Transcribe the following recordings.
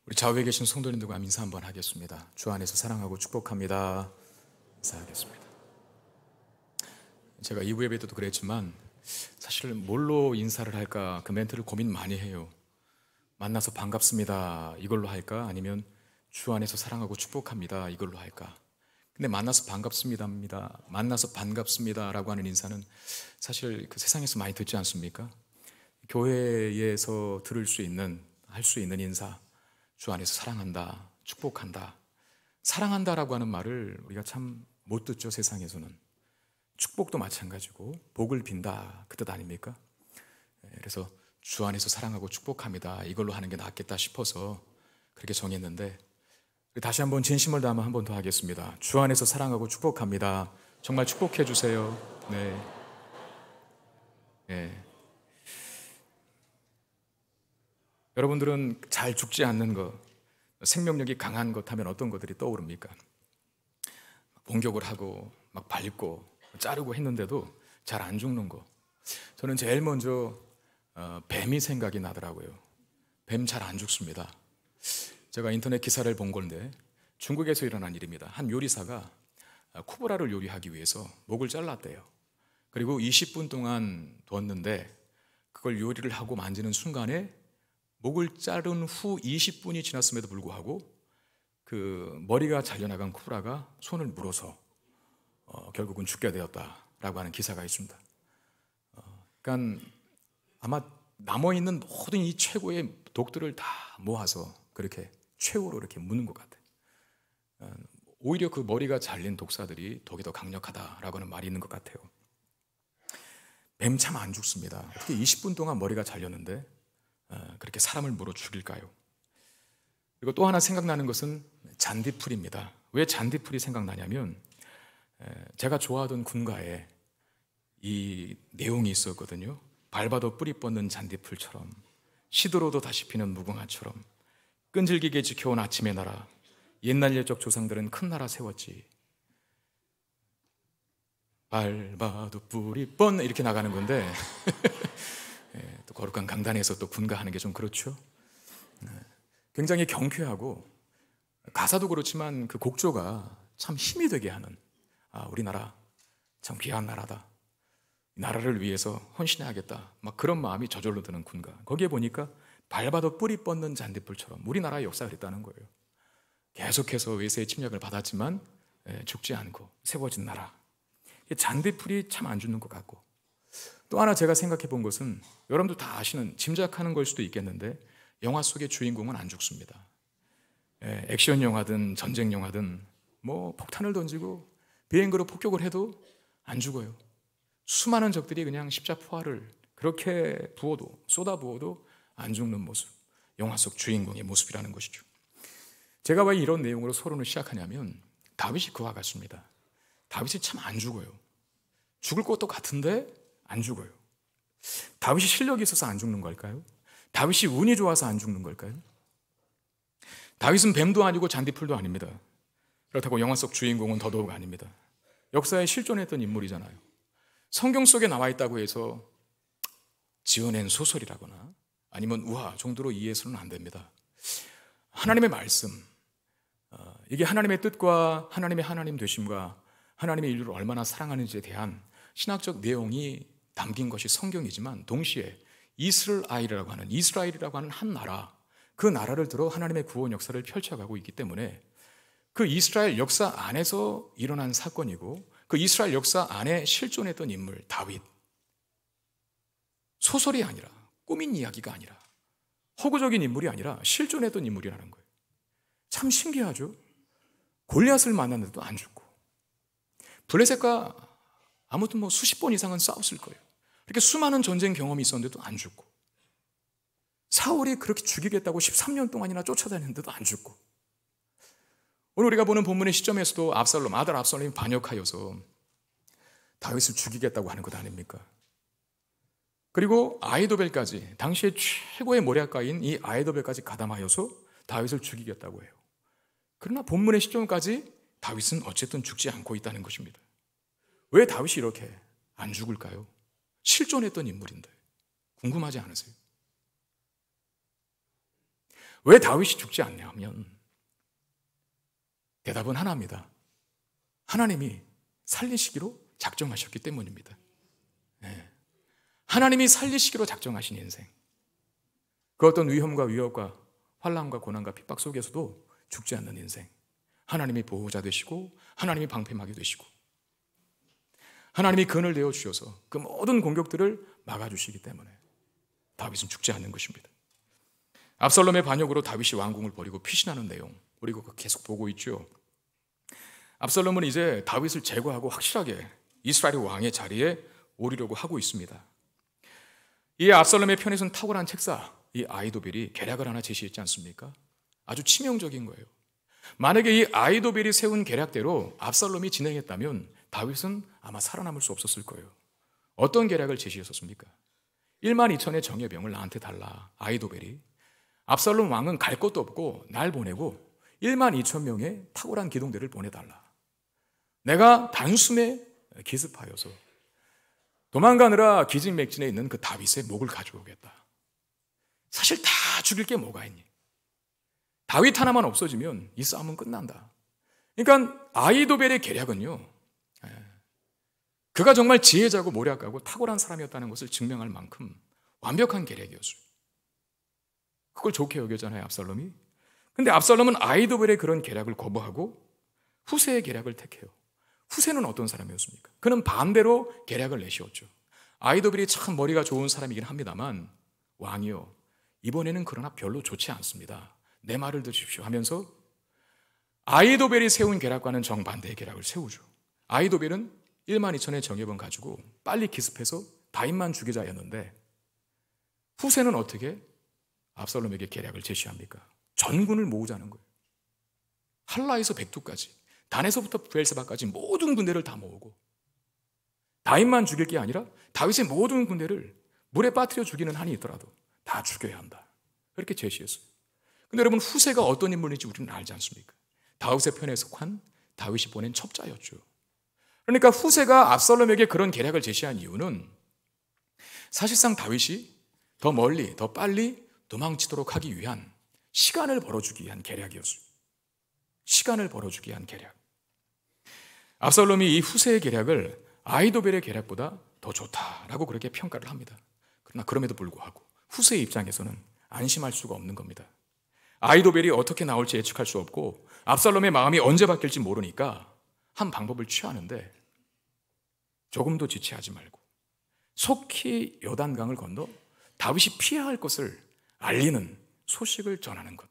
우리 좌우에 계신 성도님들과 인사 한번 하겠습니다. 주 안에서 사랑하고 축복합니다. 인사하겠습니다. 제가 2부 예배 때도 그랬지만 사실 뭘로 인사를 할까 그 멘트를 고민 많이 해요. 만나서 반갑습니다 이걸로 할까, 아니면 주 안에서 사랑하고 축복합니다 이걸로 할까. 근데 만나서 반갑습니다라고 하는 인사는 사실 그 세상에서 많이 듣지 않습니까? 교회에서 할 수 있는 인사, 주 안에서 사랑한다, 축복한다. 사랑한다라고 하는 말을 우리가 참 못 듣죠, 세상에서는. 축복도 마찬가지고 복을 빈다 그 뜻 아닙니까? 그래서 주 안에서 사랑하고 축복합니다 이걸로 하는 게 낫겠다 싶어서 그렇게 정했는데, 다시 한번 진심을 담아 한 번 더 하겠습니다. 주 안에서 사랑하고 축복합니다. 정말 축복해 주세요. 네. 네. 여러분들은 잘 죽지 않는 것, 생명력이 강한 것 하면 어떤 것들이 떠오릅니까? 공격을 하고 막 밟고 자르고 했는데도 잘 안 죽는 거. 저는 제일 먼저 뱀이 생각이 나더라고요. 뱀 잘 안 죽습니다. 제가 인터넷 기사를 본 건데 중국에서 일어난 일입니다. 한 요리사가 코브라를 요리하기 위해서 목을 잘랐대요. 그리고 20분 동안 뒀는데 그걸 요리를 하고 만지는 순간에 목을 자른 후 20분이 지났음에도 불구하고 그 머리가 잘려나간 코브라가 손을 물어서 결국은 죽게 되었다라고 하는 기사가 있습니다. 그러니까 아마 남아있는 모든 이 최고의 독들을 다 모아서 그렇게 최후로 이렇게 묻는 것 같아요. 오히려 그 머리가 잘린 독사들이 독이 더 강력하다라고 하는 말이 있는 것 같아요. 뱀 참 안 죽습니다. 어떻게 20분 동안 머리가 잘렸는데 그렇게 사람을 물어 죽일까요? 그리고 또 하나 생각나는 것은 잔디풀입니다. 왜 잔디풀이 생각나냐면 제가 좋아하던 군가에 이 내용이 있었거든요. 밟아도 뿌리 뻗는 잔디풀처럼, 시들어도 다시 피는 무궁화처럼, 끈질기게 지켜온 아침의 나라, 옛날 옛적 조상들은 큰 나라 세웠지. 밟아도 뿌리 뻗는 이렇게 나가는 건데 또 거룩한 강단에서 또 군가하는 게 좀 그렇죠. 굉장히 경쾌하고 가사도 그렇지만 그 곡조가 참 힘이 되게 하는, 우리나라 참 귀한 나라다, 이 나라를 위해서 헌신해야겠다, 막 그런 마음이 저절로 드는 군가. 거기에 보니까 밟아도 뿌리 뻗는 잔디풀처럼 우리나라의 역사가 그랬다는 거예요. 계속해서 외세의 침략을 받았지만 죽지 않고 세워진 나라. 잔디풀이 참 안 죽는 것 같고, 또 하나 제가 생각해 본 것은 여러분도 다 아시는, 짐작하는 걸 수도 있겠는데 영화 속의 주인공은 안 죽습니다. 액션 영화든 전쟁 영화든 뭐 폭탄을 던지고 비행기로 폭격을 해도 안 죽어요. 수많은 적들이 그냥 십자포화를 그렇게 쏟아부어도 안 죽는 모습, 영화 속 주인공의 모습이라는 것이죠. 제가 왜 이런 내용으로 서론을 시작하냐면 다윗이 그와 같습니다. 다윗이 참 안 죽어요. 죽을 것도 같은데 안 죽어요. 다윗이 실력이 있어서 안 죽는 걸까요? 다윗이 운이 좋아서 안 죽는 걸까요? 다윗은 뱀도 아니고 잔디풀도 아닙니다. 그렇다고 영화 속 주인공은 더더욱 아닙니다. 역사에 실존했던 인물이잖아요. 성경 속에 나와 있다고 해서 지어낸 소설이라거나 아니면 우화 정도로 이해해서는 안 됩니다. 하나님의 말씀, 이게 하나님의 뜻과 하나님의 하나님 되심과 하나님의 인류를 얼마나 사랑하는지에 대한 신학적 내용이 담긴 것이 성경이지만, 동시에 이스라엘이라고 하는 한 나라, 그 나라를 들어 하나님의 구원 역사를 펼쳐가고 있기 때문에 그 이스라엘 역사 안에서 일어난 사건이고, 그 이스라엘 역사 안에 실존했던 인물 다윗, 소설이 아니라, 꾸민 이야기가 아니라, 허구적인 인물이 아니라 실존했던 인물이라는 거예요. 참 신기하죠? 골리앗을 만났는데도 안 죽고, 블레셋과 아무튼 뭐 수십 번 이상은 싸웠을 거예요. 이렇게 수많은 전쟁 경험이 있었는데도 안 죽고, 사울이 그렇게 죽이겠다고 13년 동안이나 쫓아다녔는데도 안 죽고, 오늘 우리가 보는 본문의 시점에서도 아들 압살롬이 반역하여서 다윗을 죽이겠다고 하는 것 아닙니까? 그리고 아이도벨까지, 당시의 최고의 모략가인 이 아이도벨까지 가담하여서 다윗을 죽이겠다고 해요. 그러나 본문의 시점까지 다윗은 어쨌든 죽지 않고 있다는 것입니다. 왜 다윗이 이렇게 안 죽을까요? 실존했던 인물인데 궁금하지 않으세요? 왜 다윗이 죽지 않냐 하면 대답은 하나입니다. 하나님이 살리시기로 작정하셨기 때문입니다. 네. 하나님이 살리시기로 작정하신 인생, 그 어떤 위험과 위협과 환난과 고난과 핍박 속에서도 죽지 않는 인생, 하나님이 보호자 되시고 하나님이 방패막이 되시고 하나님이 근을 내어 주셔서 그 모든 공격들을 막아주시기 때문에 다윗은 죽지 않는 것입니다. 압살롬의 반역으로 다윗이 왕궁을 버리고 피신하는 내용 우리가 계속 보고 있죠. 압살롬은 이제 다윗을 제거하고 확실하게 이스라엘의 왕의 자리에 오르려고 하고 있습니다. 이 압살롬의 편에 선 탁월한 책사, 이 아히도벨이 계략을 하나 제시했지 않습니까? 아주 치명적인 거예요. 만약에 이 아히도벨이 세운 계략대로 압살롬이 진행했다면 다윗은 아마 살아남을 수 없었을 거예요. 어떤 계략을 제시했었습니까? 12,000의 정예병을 나한테 달라. 아히도벨이. 압살롬 왕은 갈 것도 없고 날 보내고 12,000명의 탁월한 기동대를 보내달라. 내가 단숨에 기습하여서 도망가느라 기진맥진에 있는 그 다윗의 목을 가져오겠다. 사실 다 죽일 게 뭐가 있니? 다윗 하나만 없어지면 이 싸움은 끝난다. 그러니까 아히도벨의 계략은요, 그가 정말 지혜자고 모략가고 탁월한 사람이었다는 것을 증명할 만큼 완벽한 계략이었어요. 그걸 좋게 여겼잖아요, 압살롬이. 근데 압살롬은 아히도벨의 그런 계략을 거부하고 후세의 계략을 택해요. 후세는 어떤 사람이었습니까? 그는 반대로 계략을 내세웠죠. 아히도벨이 참 머리가 좋은 사람이긴 합니다만, 왕이요, 이번에는 그러나 별로 좋지 않습니다. 내 말을 들으십시오 하면서 아히도벨이 세운 계략과는 정반대의 계략을 세우죠. 아히도벨은 12,000의 정예병 가지고 빨리 기습해서 다윗만 죽이자였는데, 후세는 어떻게 압살롬에게 계략을 제시합니까? 전군을 모으자는 거예요. 할라에서 백두까지, 단에서부터 브엘세바까지 모든 군대를 다 모으고 다윗만 죽일 게 아니라 다윗의 모든 군대를 물에 빠뜨려 죽이는 한이 있더라도 다 죽여야 한다. 그렇게 제시했어요. 근데 여러분, 후세가 어떤 인물인지 우리는 알지 않습니까? 다윗의 편에 속한 다윗이 보낸 첩자였죠. 그러니까 후세가 압살롬에게 그런 계략을 제시한 이유는 사실상 다윗이 더 멀리, 더 빨리 도망치도록 하기 위한, 시간을 벌어주기 위한 계략이었어요. 시간을 벌어주기 위한 계략. 압살롬이 이 후세의 계략을 아히도벨의 계략보다 더 좋다라고 그렇게 평가를 합니다. 그러나 그럼에도 불구하고 후세의 입장에서는 안심할 수가 없는 겁니다. 아히도벨이 어떻게 나올지 예측할 수 없고 압살롬의 마음이 언제 바뀔지 모르니까 한 방법을 취하는데, 조금도 지체하지 말고 속히 요단강을 건너 다윗이 피해야 할 것을 알리는 소식을 전하는 것.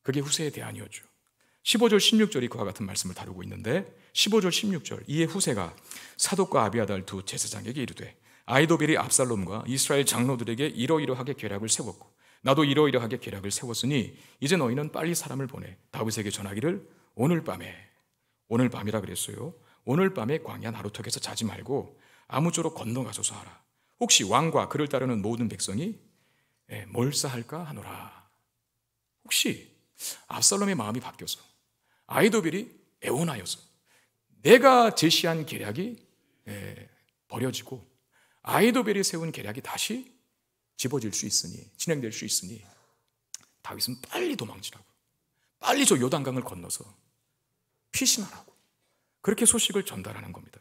그게 후세의 대안이었죠. 15절 16절이 그와 같은 말씀을 다루고 있는데, 15절 16절, 이에 후세가 사독과 아비아달 두 제사장에게 이르되 아히도벨이 압살롬과 이스라엘 장로들에게 이러이러하게 계략을 세웠고 나도 이러이러하게 계략을 세웠으니 이제 너희는 빨리 사람을 보내 다윗에게 전하기를 오늘 밤이라 그랬어요. 오늘 밤에 광야 나루턱에서 자지 말고 아무쪼록 건너가소서 하라. 혹시 왕과 그를 따르는 모든 백성이 몰사할까 하노라. 혹시 압살롬의 마음이 바뀌어서 아히도벨이 애원하여서 내가 제시한 계략이 버려지고 아히도벨이 세운 계략이 다시 집어질 수 있으니, 진행될 수 있으니 다윗은 빨리 도망치라고, 빨리 저 요단강을 건너서 피신하라고, 그렇게 소식을 전달하는 겁니다.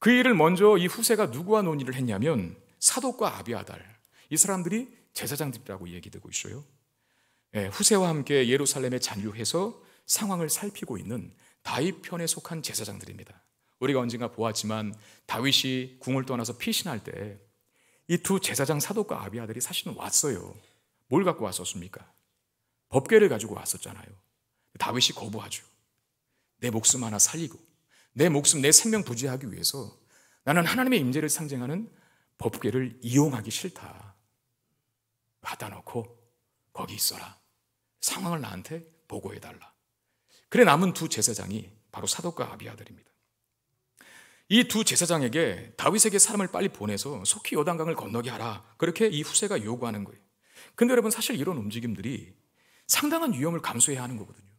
그 일을 먼저 이 후세가 누구와 논의를 했냐면 사독과 아비아달, 이 사람들이 제사장들이라고 얘기되고 있어요. 후세와 함께 예루살렘에 잔류해서 상황을 살피고 있는 다윗 편에 속한 제사장들입니다. 우리가 언젠가 보았지만 다윗이 궁을 떠나서 피신할 때 이 두 제사장 사독과 아비아들이 사실은 왔어요. 뭘 갖고 왔었습니까? 법궤를 가지고 왔었잖아요. 다윗이 거부하죠. 내 목숨 하나 살리고 내 목숨, 내 생명 부지하기 위해서 나는 하나님의 임재를 상징하는 법궤를 이용하기 싫다. 갖다 놓고 거기 있어라. 상황을 나한테 보고해달라. 그래 남은 두 제사장이 바로 사독과 아비아들입니다. 이 두 제사장에게 다윗에게 사람을 빨리 보내서 속히 요단강을 건너게 하라. 그렇게 이 후세가 요구하는 거예요. 근데 여러분, 사실 이런 움직임들이 상당한 위험을 감수해야 하는 거거든요.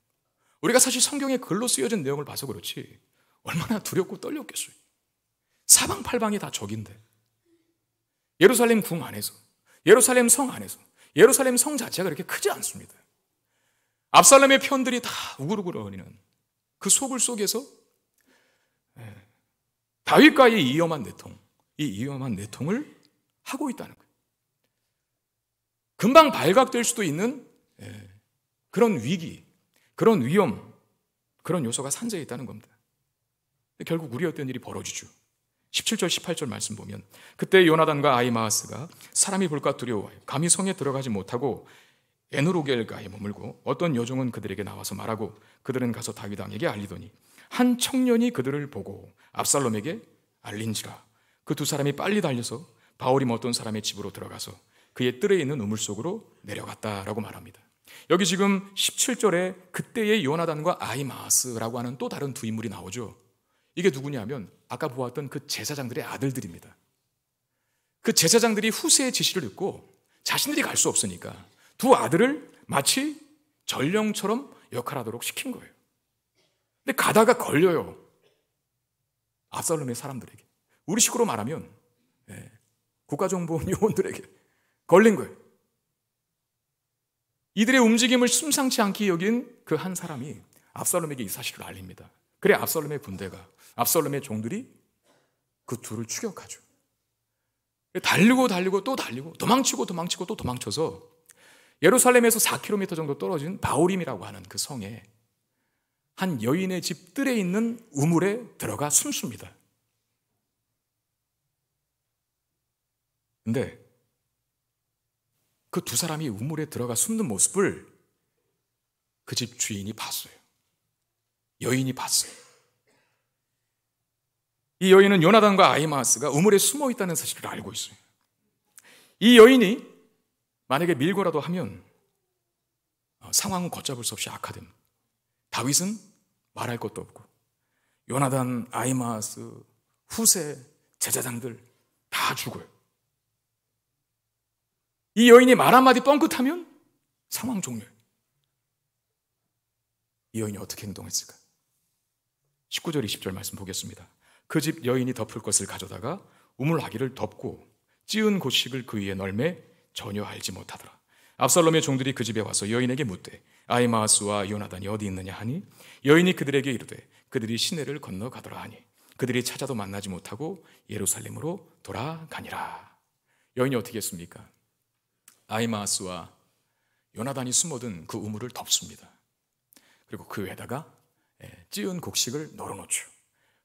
우리가 사실 성경에 글로 쓰여진 내용을 봐서 그렇지 얼마나 두렵고 떨렸겠어요. 사방팔방이 다 적인데, 예루살렘 궁 안에서, 예루살렘 성 안에서 예루살렘 성 자체가 그렇게 크지 않습니다. 압살롬의 편들이 다 우글우글거리는 그 소굴 속에서 다윗과의 이 위험한 내통을 하고 있다는 거예요. 금방 발각될 수도 있는 그런 위기, 그런 위험, 그런 요소가 산재해 있다는 겁니다. 결국 우려했던 일이 벌어지죠. 17절, 18절 말씀 보면 그때 요나단과 아히마아스가 사람이 볼까 두려워하여 감히 성에 들어가지 못하고 에누로겔가에 머물고 어떤 여종은 그들에게 나와서 말하고 그들은 가서 다윗 왕에게 알리더니 한 청년이 그들을 보고 압살롬에게 알린지라. 그 두 사람이 빨리 달려서 바오림 어떤 사람의 집으로 들어가서 그의 뜰에 있는 우물 속으로 내려갔다라고 말합니다. 여기 지금 17절에 그때의 요나단과 아히마아스라고 하는 또 다른 두 인물이 나오죠. 이게 누구냐면 아까 보았던 그 제사장들의 아들들입니다. 그 제사장들이 후세의 지시를 듣고 자신들이 갈 수 없으니까 두 아들을 마치 전령처럼 역할하도록 시킨 거예요. 근데 가다가 걸려요. 압살롬의 사람들에게. 우리 식으로 말하면 국가정보원 요원들에게 걸린 거예요. 이들의 움직임을 심상치 않게 여긴 그 한 사람이 압살롬에게 이 사실을 알립니다. 그래 압살롬의 군대가, 압살롬의 종들이 그 둘을 추격하죠. 달리고 또 달리고 도망치고 또 도망쳐서 예루살렘에서 4km 정도 떨어진 바오림이라고 하는 그 성에 한 여인의 집 뜰에 있는 우물에 들어가 숨습니다. 근데 그 두 사람이 우물에 들어가 숨는 모습을 그 집 주인이 봤어요. 여인이 봤어요. 이 여인은 요나단과 아히마아스가 우물에 숨어 있다는 사실을 알고 있어요. 이 여인이 만약에 밀고라도 하면 상황은 걷잡을 수 없이 악화됩니다. 다윗은 말할 것도 없고 요나단, 아히마아스, 후세, 제사장들 다 죽어요. 이 여인이 말 한마디 뻥끗하면 상황 종료예요. 이 여인이 어떻게 행동했을까? 19절, 20절 말씀 보겠습니다. 그 집 여인이 덮을 것을 가져다가 우물하기를 덮고 찌은 곡식을 그 위에 널매 전혀 알지 못하더라. 압살롬의 종들이 그 집에 와서 여인에게 묻되 아히마아스와 요나단이 어디 있느냐 하니 여인이 그들에게 이르되 그들이 시내를 건너가더라 하니 그들이 찾아도 만나지 못하고 예루살렘으로 돌아가니라. 여인이 어떻게 했습니까? 아히마아스와 요나단이 숨어든 그 우물을 덮습니다. 그리고 그 위에다가 찌은 곡식을 널어놓죠.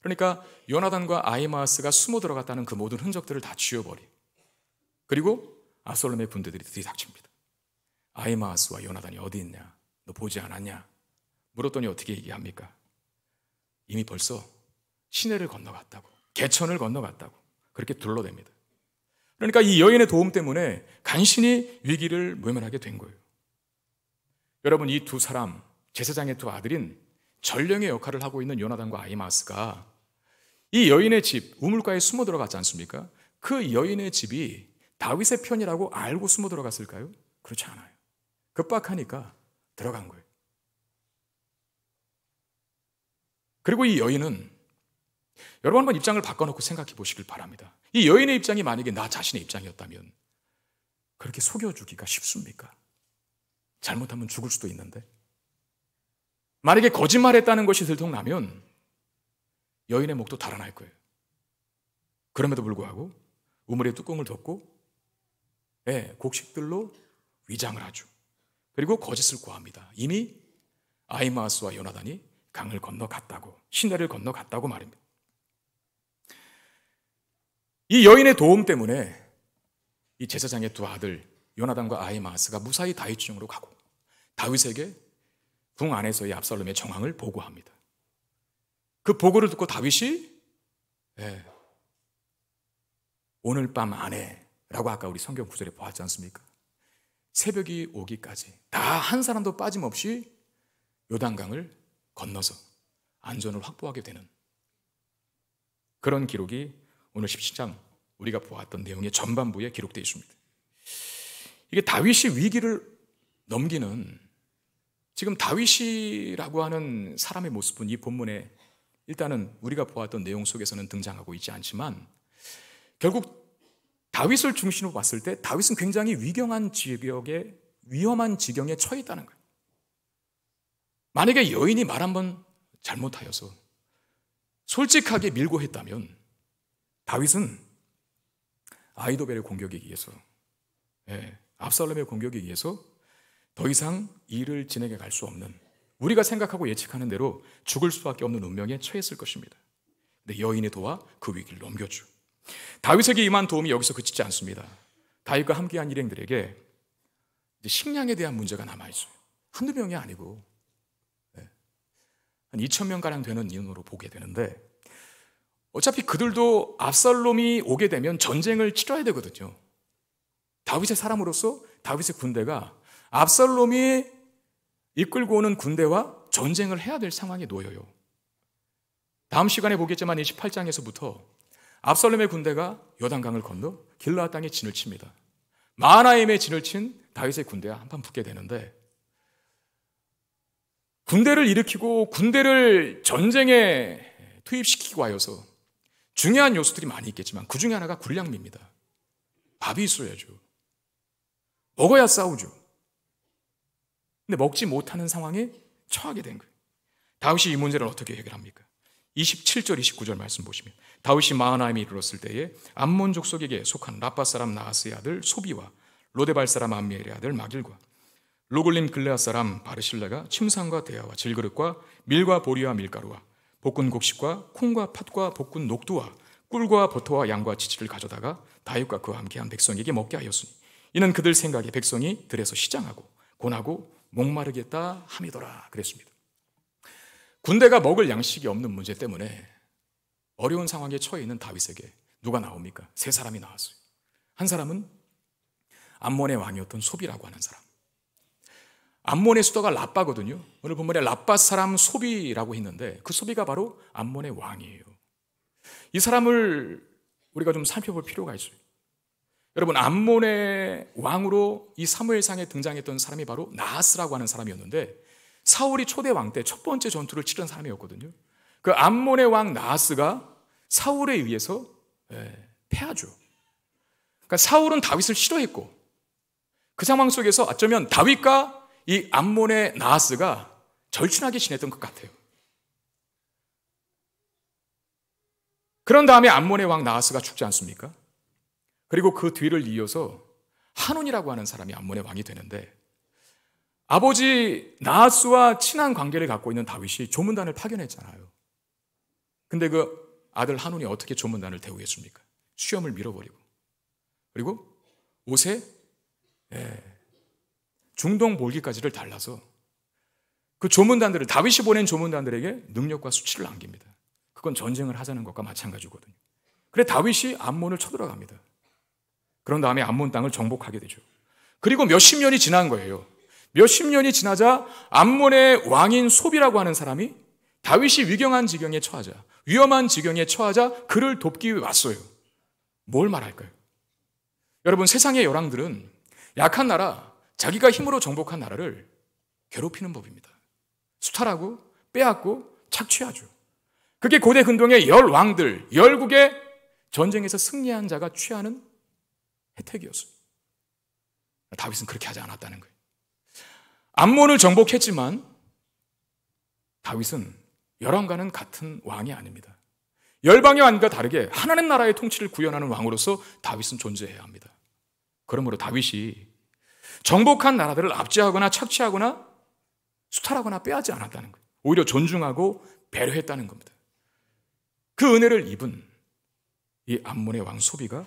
그러니까 요나단과 아히마아스가 숨어 들어갔다는 그 모든 흔적들을 다 지워버리. 그리고 압살롬의 군대들이 들이닥칩니다. 아히마아스와 요나단이 어디 있냐? 너 보지 않았냐? 물었더니 어떻게 얘기합니까? 이미 벌써 시내를 건너갔다고, 개천을 건너갔다고 그렇게 둘러댑니다. 그러니까 이 여인의 도움 때문에 간신히 위기를 모면하게 된 거예요. 여러분, 이 두 사람, 제사장의 두 아들인 전령의 역할을 하고 있는 요나단과 아히마아스가 이 여인의 집 우물가에 숨어 들어갔지 않습니까? 그 여인의 집이 다윗의 편이라고 알고 숨어 들어갔을까요? 그렇지 않아요. 급박하니까 들어간 거예요. 그리고 이 여인은 여러분 한번 입장을 바꿔놓고 생각해 보시길 바랍니다. 이 여인의 입장이 만약에 나 자신의 입장이었다면 그렇게 속여주기가 쉽습니까? 잘못하면 죽을 수도 있는데 만약에 거짓말했다는 것이 들통나면 여인의 목도 달아날 거예요. 그럼에도 불구하고 우물의 뚜껑을 덮고 곡식들로 위장을 하죠. 그리고 거짓을 고합니다. 이미 아히마아스와 요나단이 강을 건너갔다고, 시내를 건너갔다고 말입니다. 이 여인의 도움 때문에 이 제사장의 두 아들 요나단과 아히마아스가 무사히 다윗 중으로 가고 다윗에게 궁 안에서의 압살롬의 정황을 보고합니다. 그 보고를 듣고 다윗이 오늘 밤 안에 라고 아까 우리 성경 구절에 보았지 않습니까? 새벽이 오기까지 다 한 사람도 빠짐없이 요단강을 건너서 안전을 확보하게 되는 그런 기록이 오늘 17장 우리가 보았던 내용의 전반부에 기록되어 있습니다. 이게 다윗이 위기를 넘기는 지금 다윗이라고 하는 사람의 모습은 이 본문에 일단은 우리가 보았던 내용 속에서는 등장하고 있지 않지만 결국 다윗을 중심으로 봤을 때 다윗은 굉장히 위험한 지경에 처해 있다는 거예요. 만약에 여인이 말 한번 잘못하여서 솔직하게 밀고 했다면 다윗은 아히도벨의 공격에 의해서, 압살롬의 공격에 의해서 더 이상 일을 진행해 갈 수 없는, 우리가 생각하고 예측하는 대로 죽을 수밖에 없는 운명에 처했을 것입니다. 근데 여인이 도와 그 위기를 넘겼죠. 다윗에게 임한 도움이 여기서 그치지 않습니다. 다윗과 함께한 일행들에게 식량에 대한 문제가 남아있어요. 한두 명이 아니고 한 2,000명가량 되는 인원으로 보게 되는데, 어차피 그들도 압살롬이 오게 되면 전쟁을 치러야 되거든요. 다윗의 사람으로서 다윗의 군대가 압살롬이 이끌고 오는 군대와 전쟁을 해야 될 상황에 놓여요. 다음 시간에 보겠지만 이 18장에서부터 압살롬의 군대가 요단강을 건너 길르앗 땅에 진을 칩니다. 마하나임에 진을 친 다윗의 군대와 한판 붙게 되는데, 군대를 일으키고 군대를 전쟁에 투입시키고 하여서 중요한 요소들이 많이 있겠지만 그 중에 하나가 군량미입니다. 밥이 있어야죠. 먹어야 싸우죠. 근데 먹지 못하는 상황에 처하게 된 거예요. 다윗이 이 문제를 어떻게 해결합니까? 27절 29절 말씀 보시면, 다윗이 마하나임에 이르렀을 때에 암몬 족속에게 속한 라빠 사람 나하스의 아들 소비와 로데발 사람 암미엘의 아들 마길과 로글림 글레앗 사람 바르실레가 침상과 대야와 질그릇과 밀과 보리와 밀가루와 볶은 곡식과 콩과 팥과 볶은 녹두와 꿀과 버터와 양과 치즈를 가져다가 다윗과 그와 함께한 백성에게 먹게 하였으니 이는 그들 생각에 백성이 들에서 시장하고 곤하고 목마르겠다 함이더라 그랬습니다. 군대가 먹을 양식이 없는 문제 때문에 어려운 상황에 처해 있는 다윗에게 누가 나옵니까? 세 사람이 나왔어요. 한 사람은 암몬의 왕이었던 소비라고 하는 사람. 암몬의 수도가 라빠거든요. 오늘 본문에 라빠 사람 소비라고 했는데 그 소비가 바로 암몬의 왕이에요. 이 사람을 우리가 좀 살펴볼 필요가 있어요. 여러분, 암몬의 왕으로 이 사무엘상에 등장했던 사람이 바로 나하스라고 하는 사람이었는데, 사울이 초대 왕 때 첫 번째 전투를 치른 사람이었거든요. 그 암몬의 왕 나하스가 사울에 의해서 패하죠. 그러니까 사울은 다윗을 싫어했고, 그 상황 속에서 어쩌면 다윗과 이 암몬의 나하스가 절친하게 지냈던 것 같아요. 그런 다음에 암몬의 왕 나하스가 죽지 않습니까? 그리고 그 뒤를 이어서 한온이라고 하는 사람이 암몬의 왕이 되는데, 아버지 나하스와 친한 관계를 갖고 있는 다윗이 조문단을 파견했잖아요. 근데 그 아들 한온이 어떻게 조문단을 대우했습니까? 수염을 밀어버리고, 그리고 옷에 중동 몰기까지를 달라서 그 조문단들을, 다윗이 보낸 조문단들에게 능력과 수치를 안깁니다. 그건 전쟁을 하자는 것과 마찬가지거든요. 그래 다윗이 암몬을 쳐들어갑니다. 그런 다음에 암몬 땅을 정복하게 되죠. 그리고 몇십 년이 지난 거예요. 몇십 년이 지나자 암몬의 왕인 소비라고 하는 사람이 다윗이 위험한 지경에 처하자 그를 돕기 위해 왔어요. 뭘 말할까요? 여러분, 세상의 열왕들은 약한 나라, 자기가 힘으로 정복한 나라를 괴롭히는 법입니다. 수탈하고 빼앗고 착취하죠. 그게 고대 근동의 열왕들, 열국의 전쟁에서 승리한 자가 취하는 혜택이었어요. 다윗은 그렇게 하지 않았다는 거예요. 암몬을 정복했지만 다윗은 열왕과는 같은 왕이 아닙니다. 열방의 왕과 다르게 하나님 나라의 통치를 구현하는 왕으로서 다윗은 존재해야 합니다. 그러므로 다윗이 정복한 나라들을 압제하거나 착취하거나 수탈하거나 빼앗지 않았다는 거예요. 오히려 존중하고 배려했다는 겁니다. 그 은혜를 입은 이 암몬의 왕 소비가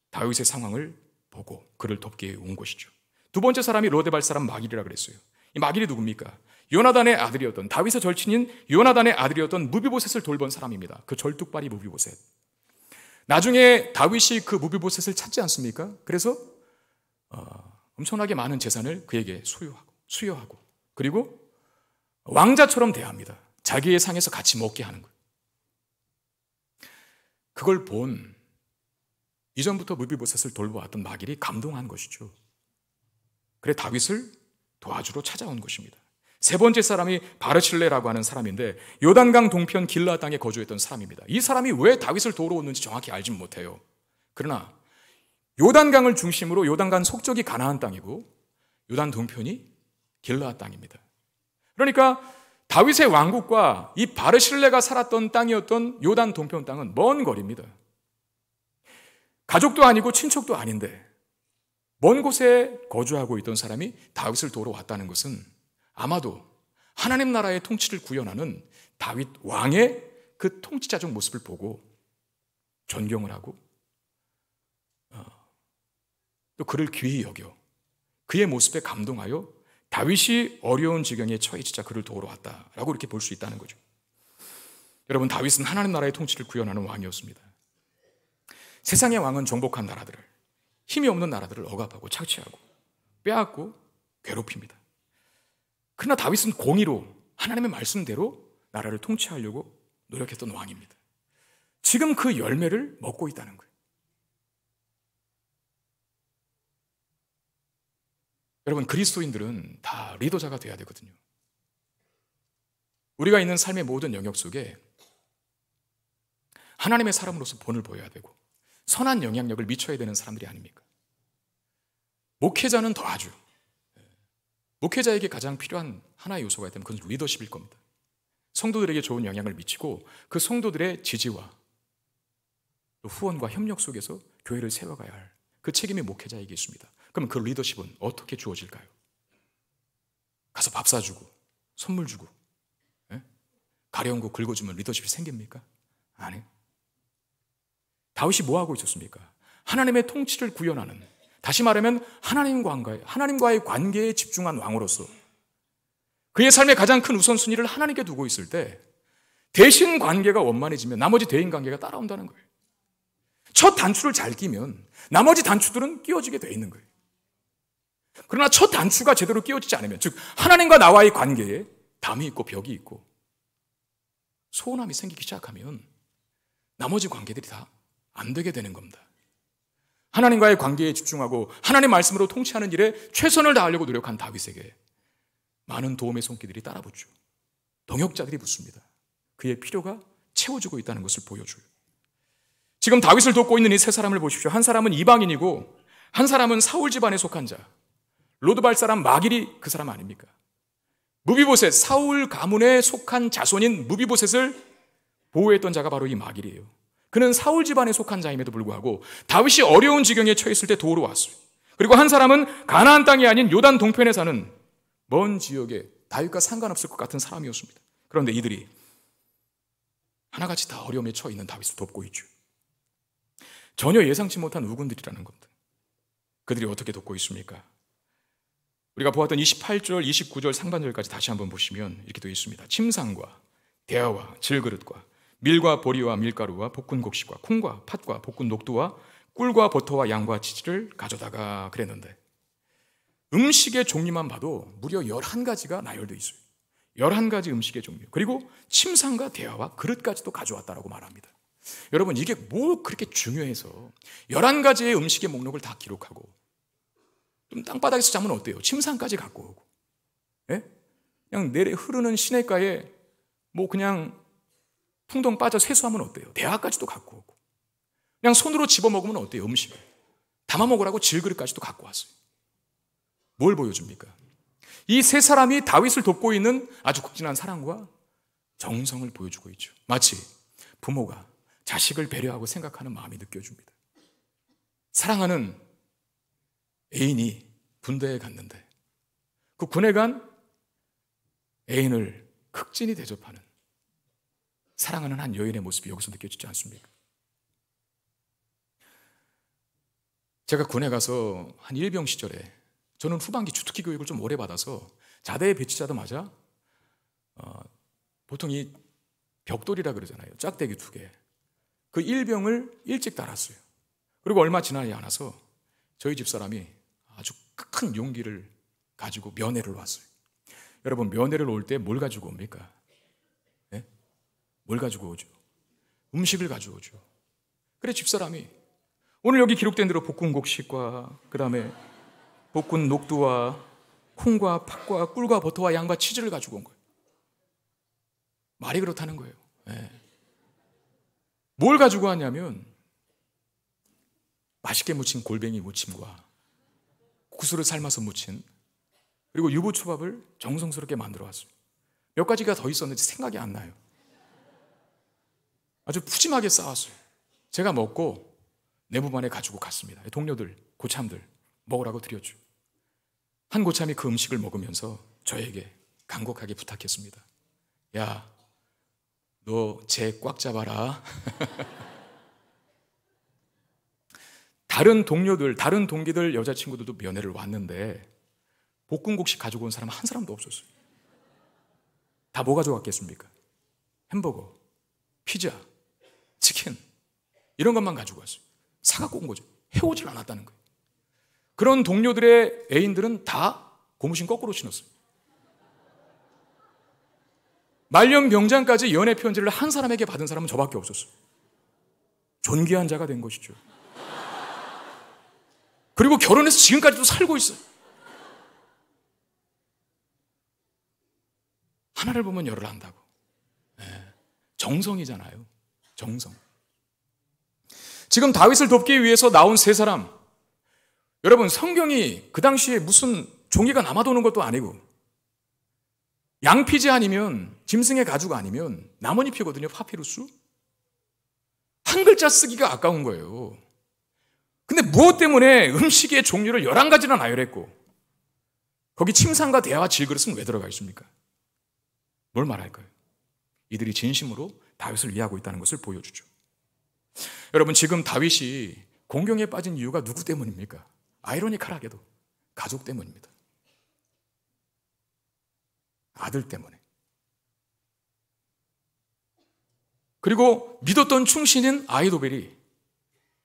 다윗의 상황을 보고 그를 돕기 위해 온 것이죠. 두 번째 사람이 로데발 사람 마길이라 그랬어요. 이 마길이 누굽니까? 요나단의 아들이었던, 다윗의 절친인 요나단의 아들이었던 무비보셋을 돌본 사람입니다. 그 절뚝발이 무비보셋. 나중에 다윗이 그 무비보셋을 찾지 않습니까? 그래서 엄청나게 많은 재산을 그에게 수여하고 그리고 왕자처럼 대합니다. 자기의 상에서 같이 먹게 하는 거예요. 그걸 본 이전부터 무비보셋을 돌보았던 마길이 감동한 것이죠. 그래 다윗을 도와주러 찾아온 것입니다. 세 번째 사람이 바르실레라고 하는 사람인데 요단강 동편 길르앗 땅에 거주했던 사람입니다. 이 사람이 왜 다윗을 도우러 왔는지 정확히 알진 못해요. 그러나 요단강을 중심으로 요단강 속쪽이 가나안 땅이고 요단 동편이 길르앗 땅입니다. 그러니까 다윗의 왕국과 이 바르실레가 살았던 땅이었던 요단 동편 땅은 먼 거리입니다. 가족도 아니고 친척도 아닌데 먼 곳에 거주하고 있던 사람이 다윗을 도우러 왔다는 것은 아마도 하나님 나라의 통치를 구현하는 다윗 왕의 그 통치자적 모습을 보고 존경을 하고 또 그를 귀히 여겨 그의 모습에 감동하여 다윗이 어려운 지경에 처해지자 그를 도우러 왔다라고 이렇게 볼 수 있다는 거죠. 여러분, 다윗은 하나님 나라의 통치를 구현하는 왕이었습니다. 세상의 왕은 정복한 나라들을, 힘이 없는 나라들을 억압하고 착취하고 빼앗고 괴롭힙니다. 그러나 다윗은 공의로 하나님의 말씀대로 나라를 통치하려고 노력했던 왕입니다. 지금 그 열매를 먹고 있다는 거예요. 여러분, 그리스도인들은 다 리더자가 돼야 되거든요. 우리가 있는 삶의 모든 영역 속에 하나님의 사람으로서 본을 보여야 되고 선한 영향력을 미쳐야 되는 사람들이 아닙니까? 목회자는 더하죠. 목회자에게 가장 필요한 하나의 요소가 있다면 그건 리더십일 겁니다. 성도들에게 좋은 영향을 미치고 그 성도들의 지지와 또 후원과 협력 속에서 교회를 세워가야 할 그 책임이 목회자에게 있습니다. 그럼 그 리더십은 어떻게 주어질까요? 가서 밥 사주고 선물 주고 가려운 거 긁어주면 리더십이 생깁니까? 아니요. 다윗이 뭐하고 있었습니까? 하나님의 통치를 구현하는, 다시 말하면 하나님과의 관계에 집중한 왕으로서 그의 삶의 가장 큰 우선순위를 하나님께 두고 있을 때 대신 관계가 원만해지면 나머지 대인 관계가 따라온다는 거예요. 첫 단추를 잘 끼면 나머지 단추들은 끼워지게 돼 있는 거예요. 그러나 첫 단추가 제대로 끼워지지 않으면, 즉 하나님과 나와의 관계에 담이 있고 벽이 있고 소원함이 생기기 시작하면 나머지 관계들이 다 안 되게 되는 겁니다. 하나님과의 관계에 집중하고 하나님 말씀으로 통치하는 일에 최선을 다하려고 노력한 다윗에게 많은 도움의 손길들이 따라붙죠. 동역자들이 붙습니다. 그의 필요가 채워지고 있다는 것을 보여줘요. 지금 다윗을 돕고 있는 이 세 사람을 보십시오. 한 사람은 이방인이고 한 사람은 사울 집안에 속한 자, 로드발 사람 마길이 그 사람 아닙니까? 무비보셋, 사울 가문에 속한 자손인 무비보셋을 보호했던 자가 바로 이 마길이에요. 그는 사울 집안에 속한 자임에도 불구하고 다윗이 어려운 지경에 처했을 때 도우러 왔어요. 그리고 한 사람은 가나안 땅이 아닌 요단 동편에 사는 먼 지역에 다윗과 상관없을 것 같은 사람이었습니다. 그런데 이들이 하나같이 다 어려움에 처해 있는 다윗을 돕고 있죠. 전혀 예상치 못한 우군들이라는 겁니다. 그들이 어떻게 돕고 있습니까? 우리가 보았던 28절, 29절 상반절까지 다시 한번 보시면 이렇게 되어 있습니다. 침상과 대야와 질그릇과 밀과 보리와 밀가루와 볶은 곡식과 콩과 팥과 볶은 녹두와 꿀과 버터와 양과 치즈를 가져다가 그랬는데 음식의 종류만 봐도 무려 11가지가 나열되어 있어요. 11가지 음식의 종류. 그리고 침상과 대야와 그릇까지도 가져왔다라고 말합니다. 여러분, 이게 뭐 그렇게 중요해서 11가지의 음식의 목록을 다 기록하고 좀 땅바닥에서 자면 어때요? 침상까지 갖고 오고, 예? 그냥 내래 흐르는 시냇가에 뭐 그냥 풍덩 빠져 세수하면 어때요? 대야까지도 갖고 오고, 그냥 손으로 집어먹으면 어때요? 음식을 담아먹으라고 질그릇까지도 갖고 왔어요. 뭘 보여줍니까? 이 세 사람이 다윗을 돕고 있는 아주 극진한 사랑과 정성을 보여주고 있죠. 마치 부모가 자식을 배려하고 생각하는 마음이 느껴집니다. 사랑하는 애인이 군대에 갔는데 그 군에 간 애인을 극진히 대접하는 사랑하는 한 여인의 모습이 여기서 느껴지지 않습니까? 제가 군에 가서 한 일병 시절에 저는 후반기 주특기 교육을 좀 오래 받아서 자대에 배치자마자 보통 이 벽돌이라 그러잖아요. 짝대기 2개. 그 일병을 일찍 달았어요. 그리고 얼마 지나지 않아서 저희 집사람이 아주 큰 용기를 가지고 면회를 왔어요. 여러분, 면회를 올 때 뭘 가지고 옵니까? 네? 뭘 가지고 오죠? 음식을 가지고 오죠. 그래 집사람이 오늘 여기 기록된 대로 볶은 곡식과 그 다음에 볶은 녹두와 콩과 팥과 꿀과 버터와 양과 치즈를 가지고 온 거예요. 말이 그렇다는 거예요. 네. 뭘 가지고 왔냐면 맛있게 무친 골뱅이 무침과 구슬을 삶아서 무친, 그리고 유부초밥을 정성스럽게 만들어 왔어요. 몇 가지가 더 있었는지 생각이 안 나요. 아주 푸짐하게 싸왔어요. 제가 먹고 내부반에 가지고 갔습니다. 동료들, 고참들 먹으라고 드렸죠. 한 고참이 그 음식을 먹으면서 저에게 간곡하게 부탁했습니다. 야, 너 쟤 꽉 잡아라. 다른 동료들, 다른 동기들, 여자친구들도 면회를 왔는데 볶음국식 가지고 온 사람 한 사람도 없었어요. 다 뭐 가져왔겠습니까? 햄버거, 피자, 치킨 이런 것만 가지고 왔어요. 사갖고 온 거죠. 해오질 않았다는 거예요. 그런 동료들의 애인들은 다 고무신 거꾸로 신었어요. 말년병장까지 연애 편지를 한 사람에게 받은 사람은 저밖에 없었어요. 존귀한 자가 된 것이죠. 그리고 결혼해서 지금까지도 살고 있어요. 하나를 보면 열을 안다고. 정성이잖아요. 정성. 지금 다윗을 돕기 위해서 나온 세 사람, 여러분 성경이 그 당시에 무슨 종이가 남아도는 것도 아니고 양피지 아니면 짐승의 가죽 아니면 나뭇잎이거든요. 파피루스. 한 글자 쓰기가 아까운 거예요. 근데 무엇 때문에 음식의 종류를 11가지나 나열했고 거기 침상과 대야와 질그릇은 왜 들어가 있습니까? 뭘 말할까요? 이들이 진심으로 다윗을 위하고 있다는 것을 보여주죠. 여러분 지금 다윗이 공경에 빠진 이유가 누구 때문입니까? 아이러니컬하게도 가족 때문입니다. 아들 때문에. 그리고 믿었던 충신인 아히도벨이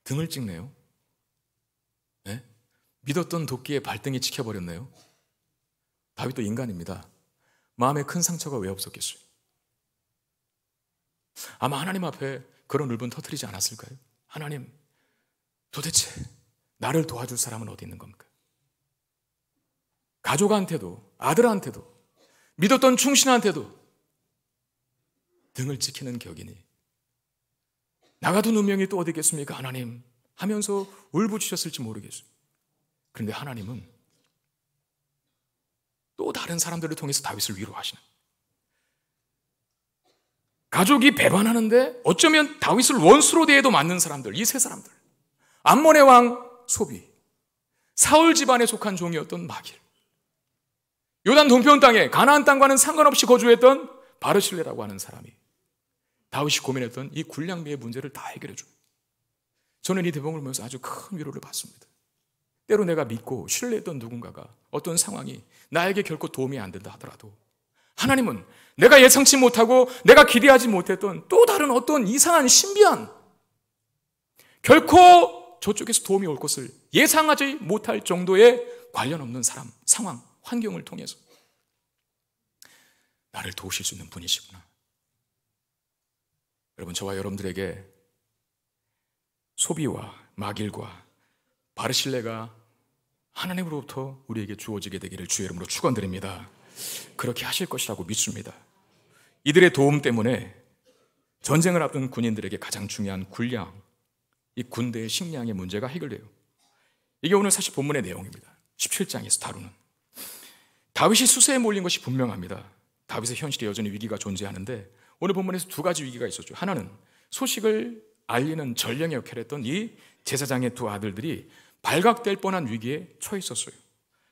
등을 찍네요. 네? 믿었던 도끼에 발등이 찍혀버렸네요. 다윗도 인간입니다. 마음에 큰 상처가 왜 없었겠어요? 아마 하나님 앞에 그런 울분 터뜨리지 않았을까요? 하나님, 도대체 나를 도와줄 사람은 어디 있는 겁니까? 가족한테도, 아들한테도, 믿었던 충신한테도 등을 지키는 격이니 나가둔 운명이 또 어디 있겠습니까? 하나님 하면서 울부짖었을지 모르겠어요. 그런데 하나님은 또 다른 사람들을 통해서 다윗을 위로하시는, 가족이 배반하는데 어쩌면 다윗을 원수로 대해도 맞는 사람들, 이 세 사람들, 암몬의 왕 소비, 사울 집안에 속한 종이었던 마길, 요단 동편 땅에 가나안 땅과는 상관없이 거주했던 바르실레라고 하는 사람이 다윗이 고민했던 이 군량미의 문제를 다 해결해 줍니다. 저는 이 대목을 보면서 아주 큰 위로를 받습니다. 때로 내가 믿고 신뢰했던 누군가가 어떤 상황이 나에게 결코 도움이 안 된다 하더라도 하나님은 내가 예상치 못하고 내가 기대하지 못했던 또 다른 어떤 이상한 신비한, 결코 저쪽에서 도움이 올 것을 예상하지 못할 정도의 관련 없는 사람, 상황, 환경을 통해서 나를 도우실 수 있는 분이시구나. 여러분, 저와 여러분들에게 소비와 마길과 바르실레가 하나님으로부터 우리에게 주어지게 되기를 주의 이름으로 축원드립니다. 그렇게 하실 것이라고 믿습니다. 이들의 도움 때문에 전쟁을 앞둔 군인들에게 가장 중요한 군량, 이 군대의 식량의 문제가 해결돼요. 이게 오늘 사실 본문의 내용입니다. 17장에서 다루는. 다윗이 수세에 몰린 것이 분명합니다. 다윗의 현실에 여전히 위기가 존재하는데 오늘 본문에서 두 가지 위기가 있었죠. 하나는 소식을 알리는 전령의 역할을 했던 이 제사장의 두 아들들이 발각될 뻔한 위기에 처해 있었어요.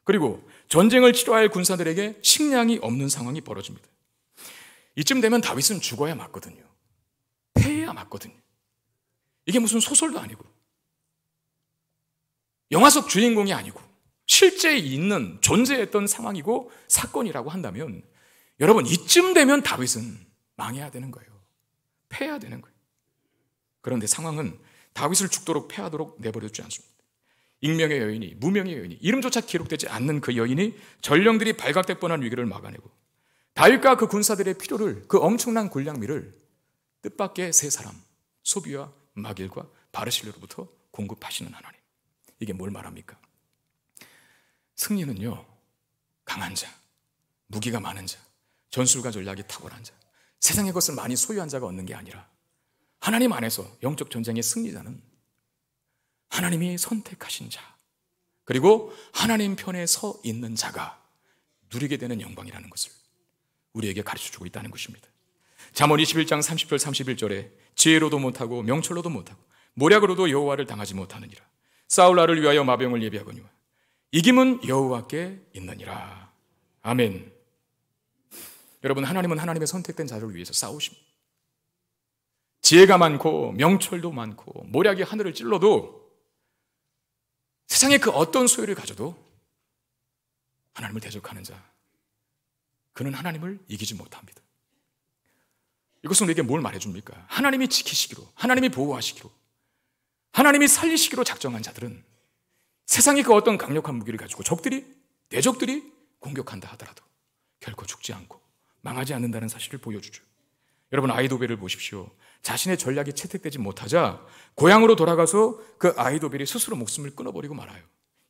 그리고 전쟁을 치러야 할 군사들에게 식량이 없는 상황이 벌어집니다. 이쯤 되면 다윗은 죽어야 맞거든요. 패해야 맞거든요. 이게 무슨 소설도 아니고 영화 속 주인공이 아니고 실제 있는 존재했던 상황이고 사건이라고 한다면 여러분, 이쯤 되면 다윗은 망해야 되는 거예요. 패해야 되는 거예요. 그런데 상황은 다윗을 죽도록 패하도록 내버려두지 않습니다. 익명의 여인이, 무명의 여인이, 이름조차 기록되지 않는 그 여인이 전령들이 발각될 뻔한 위기를 막아내고 다윗과 그 군사들의 필요를, 그 엄청난 군량미를 뜻밖의 세 사람, 소비와 마길과 바르실레로부터 공급하시는 하나님. 이게 뭘 말합니까? 승리는요, 강한 자, 무기가 많은 자, 전술과 전략이 탁월한 자, 세상의 것을 많이 소유한 자가 얻는 게 아니라 하나님 안에서 영적 전쟁의 승리자는 하나님이 선택하신 자, 그리고 하나님 편에 서 있는 자가 누리게 되는 영광이라는 것을 우리에게 가르쳐주고 있다는 것입니다. 잠언 21장 30절 31절에 지혜로도 못하고 명철로도 못하고 모략으로도 여호와를 당하지 못하느니라. 싸울 날을 위하여 마병을 예비하거니와 이김은 여호와께 있느니라. 아멘. 여러분, 하나님은 하나님의 선택된 자를 위해서 싸우십니다. 지혜가 많고 명철도 많고 모략이 하늘을 찔러도 세상에 그 어떤 소유를 가져도 하나님을 대적하는 자, 그는 하나님을 이기지 못합니다. 이것은 우리에게 뭘 말해줍니까? 하나님이 지키시기로, 하나님이 보호하시기로, 하나님이 살리시기로 작정한 자들은 세상이 그 어떤 강력한 무기를 가지고 대적들이 공격한다 하더라도 결코 죽지 않고 망하지 않는다는 사실을 보여주죠. 여러분, 아히도벨을 보십시오. 자신의 전략이 채택되지 못하자 고향으로 돌아가서 그 아히도벨이 스스로 목숨을 끊어버리고 말아요.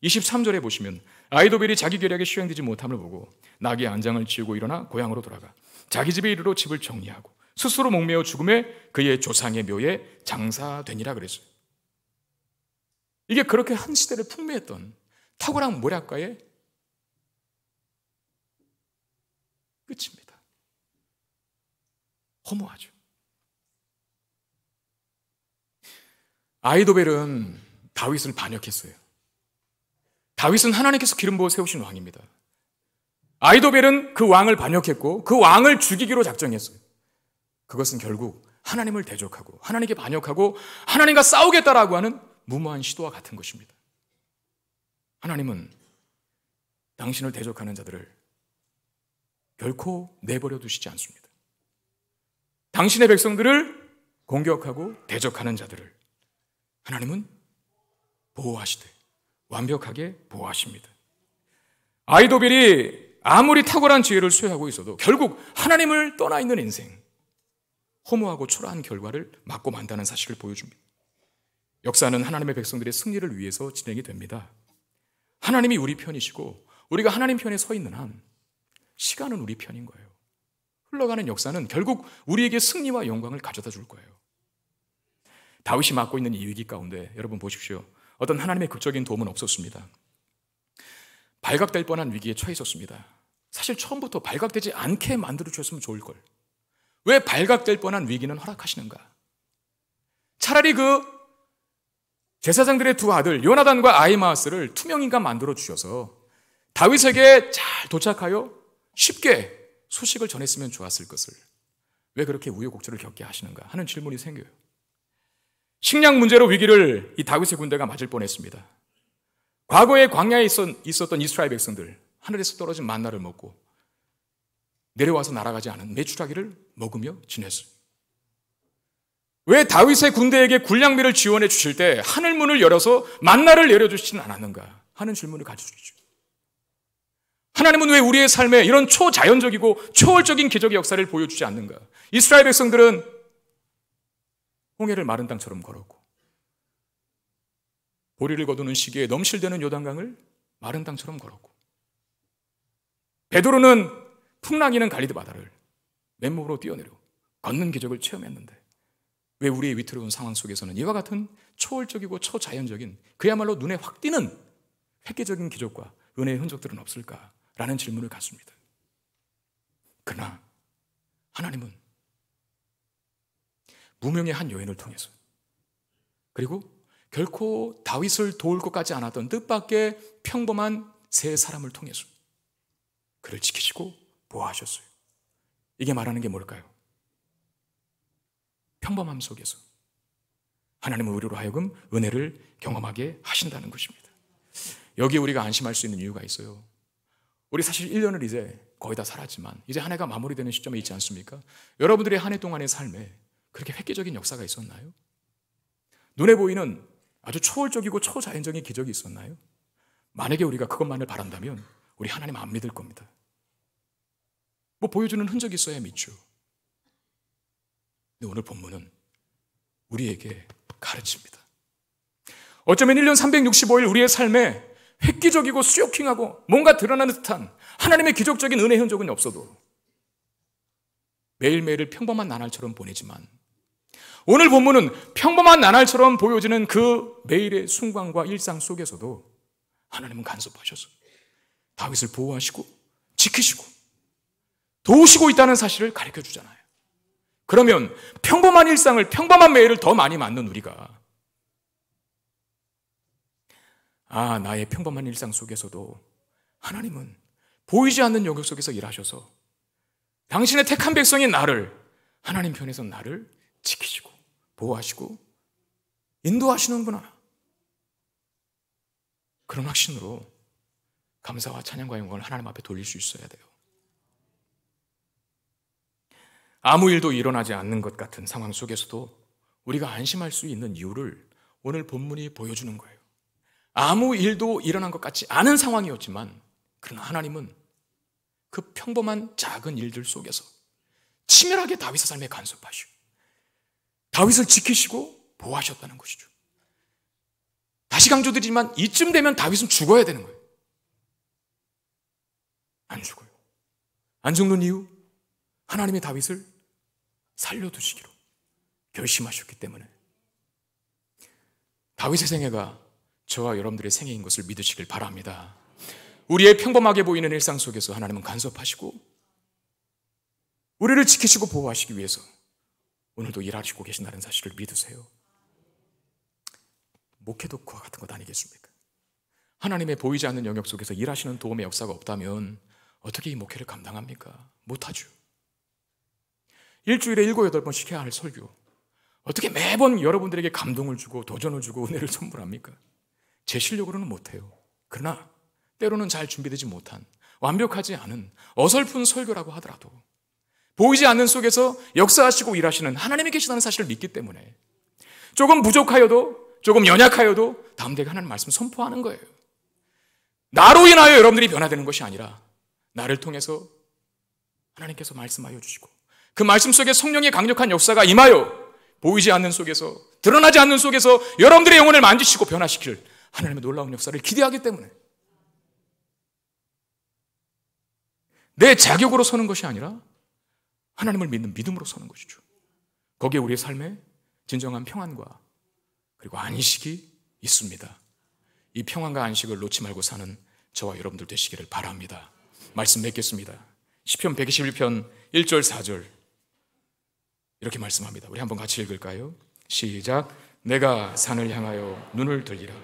23절에 보시면 아히도벨이 자기 계략이 수행되지 못함을 보고 나귀의 안장을 지우고 일어나 고향으로 돌아가 자기 집에 이르러 집을 정리하고 스스로 목매어 죽음에 그의 조상의 묘에 장사되니라 그랬어요. 이게 그렇게 한 시대를 풍미했던 탁월한 모략가의 끝입니다. 허무하죠. 아히도벨은 다윗을 반역했어요. 다윗은 하나님께서 기름 부어 세우신 왕입니다. 아히도벨은 그 왕을 반역했고 그 왕을 죽이기로 작정했어요. 그것은 결국 하나님을 대적하고 하나님께 반역하고 하나님과 싸우겠다라고 하는 무모한 시도와 같은 것입니다. 하나님은 당신을 대적하는 자들을 결코 내버려 두시지 않습니다. 당신의 백성들을 공격하고 대적하는 자들을 하나님은 보호하시되 완벽하게 보호하십니다. 아히도벨이 아무리 탁월한 지혜를 소유하고 있어도 결국 하나님을 떠나 있는 인생, 허무하고 초라한 결과를 맞고 만다는 사실을 보여줍니다. 역사는 하나님의 백성들의 승리를 위해서 진행이 됩니다. 하나님이 우리 편이시고 우리가 하나님 편에 서 있는 한 시간은 우리 편인 거예요. 흘러가는 역사는 결국 우리에게 승리와 영광을 가져다 줄 거예요. 다윗이 맡고 있는 이 위기 가운데 여러분 보십시오. 어떤 하나님의 극적인 도움은 없었습니다. 발각될 뻔한 위기에 처해 있었습니다. 사실 처음부터 발각되지 않게 만들어 주셨으면 좋을 걸. 왜 발각될 뻔한 위기는 허락하시는가? 차라리 그 제사장들의 두 아들 요나단과 아히마아스를 투명인간 만들어 주셔서 다윗에게 잘 도착하여 쉽게 소식을 전했으면 좋았을 것을 왜 그렇게 우여곡절을 겪게 하시는가 하는 질문이 생겨요. 식량 문제로 위기를 이 다윗의 군대가 맞을 뻔했습니다. 과거에 광야에 있었던 이스라엘 백성들, 하늘에서 떨어진 만나를 먹고 내려와서 날아가지 않은 메추라기를 먹으며 지냈어요. 왜 다윗의 군대에게 군량미를 지원해 주실 때 하늘문을 열어서 만나를 내려주시지는 않았는가 하는 질문을 가져주시죠. 하나님은 왜 우리의 삶에 이런 초자연적이고 초월적인 기적의 역사를 보여주지 않는가? 이스라엘 백성들은 홍해를 마른 땅처럼 걸었고 보리를 거두는 시기에 넘실대는 요단강을 마른 땅처럼 걸었고 베드로는 풍랑이는 갈리드 바다를 맨몸으로 뛰어내려 걷는 기적을 체험했는데 왜 우리의 위태로운 상황 속에서는 이와 같은 초월적이고 초자연적인 그야말로 눈에 확 띄는 획기적인 기적과 은혜의 흔적들은 없을까라는 질문을 갖습니다. 그러나 하나님은 무명의 한 여인을 통해서 그리고 결코 다윗을 도울 것 같지 않았던 뜻밖의 평범한 세 사람을 통해서 그를 지키시고 보호하셨어요. 이게 말하는 게 뭘까요? 평범함 속에서 하나님은 우리로 하여금 은혜를 경험하게 하신다는 것입니다. 여기에 우리가 안심할 수 있는 이유가 있어요. 우리 사실 1년을 이제 거의 다 살았지만 이제 한 해가 마무리되는 시점에 있지 않습니까? 여러분들의 한 해 동안의 삶에 그렇게 획기적인 역사가 있었나요? 눈에 보이는 아주 초월적이고 초자연적인 기적이 있었나요? 만약에 우리가 그것만을 바란다면 우리 하나님 안 믿을 겁니다. 뭐 보여주는 흔적이 있어야 믿죠. 근데 오늘 본문은 우리에게 가르칩니다. 어쩌면 1년 365일 우리의 삶에 획기적이고 쇼킹하고 뭔가 드러나는 듯한 하나님의 기적적인 은혜 흔적은 없어도 매일매일을 평범한 나날처럼 보내지만 오늘 본문은 평범한 나날처럼 보여지는 그 매일의 순간과 일상 속에서도 하나님은 간섭하셔서 다윗을 보호하시고 지키시고 도우시고 있다는 사실을 가르쳐 주잖아요. 그러면 평범한 일상을, 평범한 매일을 더 많이 맞는 우리가 나의 평범한 일상 속에서도 하나님은 보이지 않는 영역 속에서 일하셔서 당신의 택한 백성인 나를, 하나님 편에서 나를 지키시고 보호하시고 인도하시는구나. 그런 확신으로 감사와 찬양과 영광을 하나님 앞에 돌릴 수 있어야 돼요. 아무 일도 일어나지 않는 것 같은 상황 속에서도 우리가 안심할 수 있는 이유를 오늘 본문이 보여주는 거예요. 아무 일도 일어난 것 같지 않은 상황이었지만 그러나 하나님은 그 평범한 작은 일들 속에서 치밀하게 다윗의 삶에 간섭하시고 다윗을 지키시고 보호하셨다는 것이죠. 다시 강조드리지만 이쯤 되면 다윗은 죽어야 되는 거예요. 안 죽어요. 안 죽는 이유? 하나님의 다윗을 살려두시기로 결심하셨기 때문에. 다윗의 생애가 저와 여러분들의 생애인 것을 믿으시길 바랍니다. 우리의 평범하게 보이는 일상 속에서 하나님은 간섭하시고 우리를 지키시고 보호하시기 위해서 오늘도 일하시고 계신다는 사실을 믿으세요. 목회도 그와 같은 것 아니겠습니까? 하나님의 보이지 않는 영역 속에서 일하시는 도움의 역사가 없다면 어떻게 이 목회를 감당합니까? 못하죠. 일주일에 7, 8번씩 해야 할 설교, 어떻게 매번 여러분들에게 감동을 주고 도전을 주고 은혜를 선물합니까? 제 실력으로는 못해요. 그러나 때로는 잘 준비되지 못한, 완벽하지 않은 어설픈 설교라고 하더라도 보이지 않는 속에서 역사하시고 일하시는 하나님이 계시다는 사실을 믿기 때문에 조금 부족하여도, 조금 연약하여도 담대하게 하나님 말씀 선포하는 거예요. 나로 인하여 여러분들이 변화되는 것이 아니라 나를 통해서 하나님께서 말씀하여 주시고 그 말씀 속에 성령의 강력한 역사가 임하여 보이지 않는 속에서, 드러나지 않는 속에서 여러분들의 영혼을 만지시고 변화시킬 하나님의 놀라운 역사를 기대하기 때문에 내 자격으로 서는 것이 아니라 하나님을 믿는 믿음으로 서는 것이죠. 거기에 우리의 삶에 진정한 평안과 그리고 안식이 있습니다. 이 평안과 안식을 놓지 말고 사는 저와 여러분들 되시기를 바랍니다. 말씀 맺겠습니다. 시편 121편 1절 4절 이렇게 말씀합니다. 우리 한번 같이 읽을까요? 시작. 내가 산을 향하여 눈을 들리라.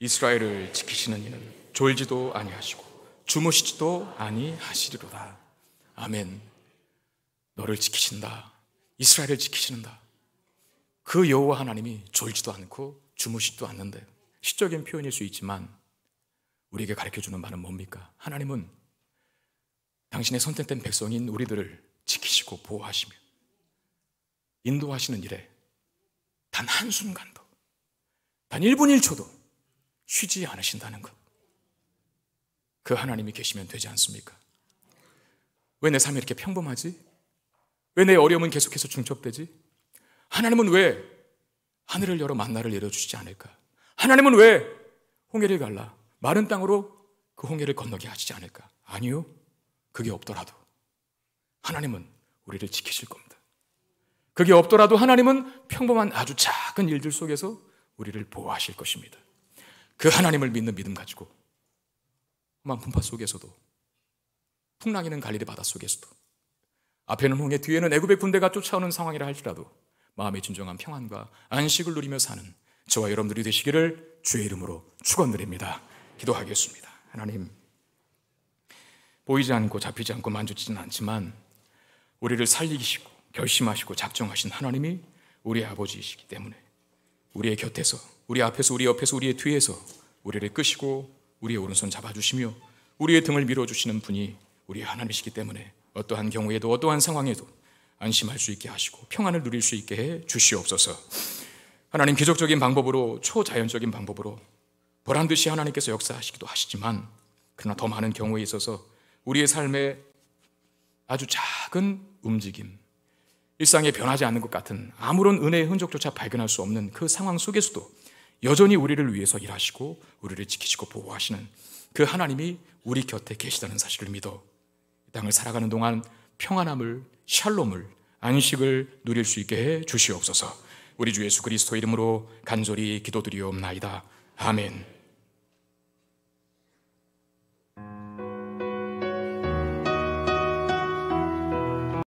이스라엘을 지키시는 이는 졸지도 아니하시고 주무시지도 아니하시리로다. 아멘. 너를 지키신다. 이스라엘을 지키신다. 그 여호와 하나님이 졸지도 않고 주무시지도 않는데, 시적인 표현일 수 있지만 우리에게 가르쳐주는 바는 뭡니까? 하나님은 당신의 선택된 백성인 우리들을 지키시고 보호하시며 인도하시는 일에 단 한순간도, 단 1분 1초도 쉬지 않으신다는 것. 그 하나님이 계시면 되지 않습니까? 왜 내 삶이 이렇게 평범하지? 왜 내 어려움은 계속해서 중첩되지? 하나님은 왜 하늘을 열어 만나를 내려주시지 않을까? 하나님은 왜 홍해를 갈라 마른 땅으로 그 홍해를 건너게 하시지 않을까? 아니요. 그게 없더라도 하나님은 우리를 지키실 겁니다. 그게 없더라도 하나님은 평범한 아주 작은 일들 속에서 우리를 보호하실 것입니다. 그 하나님을 믿는 믿음 가지고 험한 풍파 속에서도, 풍랑이는 갈릴리 바다 속에서도, 앞에는 홍해, 뒤에는 애굽의 군대가 쫓아오는 상황이라 할지라도 마음의 진정한 평안과 안식을 누리며 사는 저와 여러분들이 되시기를 주의 이름으로 축원드립니다. 기도하겠습니다. 하나님, 보이지 않고 잡히지 않고 만져지지는 않지만 우리를 살리시고 결심하시고 작정하신 하나님이 우리의 아버지이시기 때문에 우리의 곁에서, 우리 앞에서, 우리 옆에서, 우리의 뒤에서 우리를 끄시고 우리의 오른손 잡아주시며 우리의 등을 밀어주시는 분이 우리의 하나님이시기 때문에 어떠한 경우에도 어떠한 상황에도 안심할 수 있게 하시고 평안을 누릴 수 있게 해 주시옵소서. 하나님, 기적적인 방법으로, 초자연적인 방법으로 보란듯이 하나님께서 역사하시기도 하시지만 그러나 더 많은 경우에 있어서 우리의 삶에 아주 작은 움직임, 일상에 변하지 않는 것 같은 아무런 은혜의 흔적조차 발견할 수 없는 그 상황 속에서도 여전히 우리를 위해서 일하시고 우리를 지키시고 보호하시는 그 하나님이 우리 곁에 계시다는 사실을 믿어 이 땅을 살아가는 동안 평안함을, 샬롬을, 안식을 누릴 수 있게 해 주시옵소서. 우리 주 예수 그리스도 이름으로 간절히 기도드리옵나이다. 아멘.